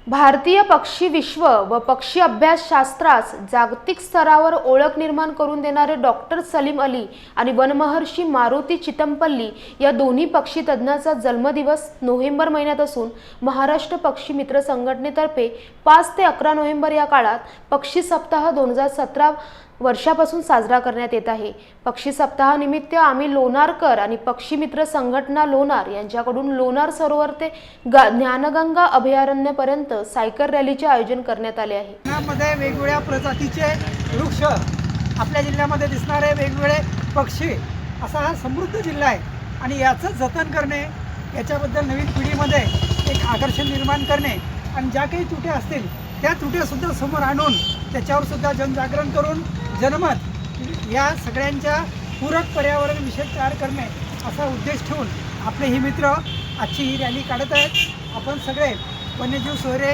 भारतीय पक्षी विश्व व पक्षी अभ्यास शास्त्रास जागतिक स्तरावर ओळख निर्माण करून देणारे डॉक्टर सलीम अली आणि वनमहर्षी मारुती चितमपल्ली या दोन्ही पक्षी तज्ज्ञाचा जन्मदिवस नोव्हेंबर महिन्यात असून महाराष्ट्र पक्षी मित्र संघटनेतर्फे 5 ते 11 नोव्हेंबर या काळात पक्षी सप्ताह 2017 वर्षापासून साजरा करण्यात येत आहे। पक्षी सप्ताहानिमित्त आम्ही लोणारकर आणि पक्षी मित्र संघटना लोणार यांच्याकडून लोणार सरोवर ते ज्ञानगंगा अभयारण्यापर्यंत सायकल रॅलीचे आयोजन करण्यात आले आहे। यामध्ये वेगवेगळ्या प्रजातीचे वृक्ष, आपल्या जिल्ह्यामध्ये दिसणारे वेगवेगळे पक्षी, असा हा समृद्ध जिल्हा आहे आणि याचं जतन करणे, याच्याबद्दल नवीन पिढीमध्ये एक आकर्षण निर्माण करणे आणि ज्या काही त्रुटी असतील त्या त्रुटीसुद्धा समोर आणून त्याच्यावरसुद्धा जनजागरण करून जनमत या सगळ्यांच्या पूरक पर्यावरण विषय तयार करणे असा उद्देश ठेवून आपले ही मित्र आजची ही रॅली काढत आहेत। आपण सगळे वन्यजीव सोयरे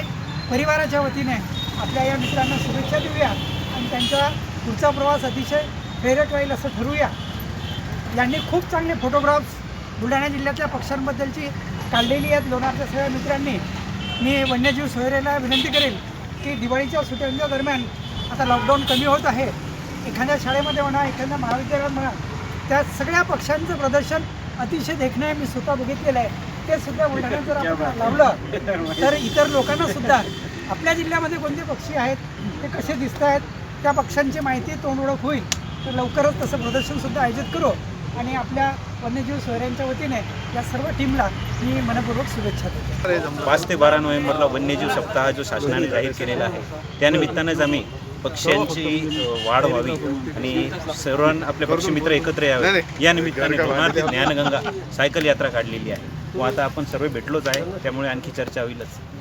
परिवाराच्या वतीने आपल्या या मित्रांना शुभेच्छा देऊया आणि त्यांचा पुढचा प्रवास अतिशय प्रेरक राहील असं ठरवूया। यांनी खूप चांगले फोटोग्राफ्स बुलढाणा जिल्ह्यातल्या पक्ष्यांबद्दलची काढलेली आहेत लोणारच्या सगळ्या मित्रांनी। मी वन्यजीव सोयरेला विनंती करेल की दिवाळीच्या सुट्ट्यांच्या दरम्यान आता लॉकडाऊन कमी होत आहे, एखाद्या शाळेमध्ये म्हणा, एखाद्या महाविद्यालयात म्हणा, त्या सगळ्या पक्ष्यांचं प्रदर्शन अतिशय देखणं आहे। मी स्वतः बघितलेलं आहे। ते सुद्धा बुलढाण्यात जर आपण लावलं तर इतर लोकांना सुद्धा आपल्या जिल्ह्यामध्ये कोणते पक्षी आहेत, ते कसे दिसत आहेत, त्या पक्ष्यांची माहिती तोंड ओळख होईल। तर लवकरच तसं प्रदर्शनसुद्धा आयोजित करू आणि आपल्या वन्यजीव सोयऱ्यांच्या वतीने या सर्व टीमला मी मनपूर्वक शुभेच्छा देतो। 5 ते 12 नोव्हेंबरला वन्यजीव सप्ताह जो शासनाने जाहीर केलेला आहे, त्यानिमित्तानेच आम्ही पक्ष्यांची वाढ व्हावी आणि सर्व आपले पक्षी मित्र एकत्र यावे या निमित्ताने लोणार ते ज्ञानगंगा सायकल यात्रा काढलेली आहे। व आता आपण सर्व भेटलोच आहे, त्यामुळे आणखी चर्चा होईलच।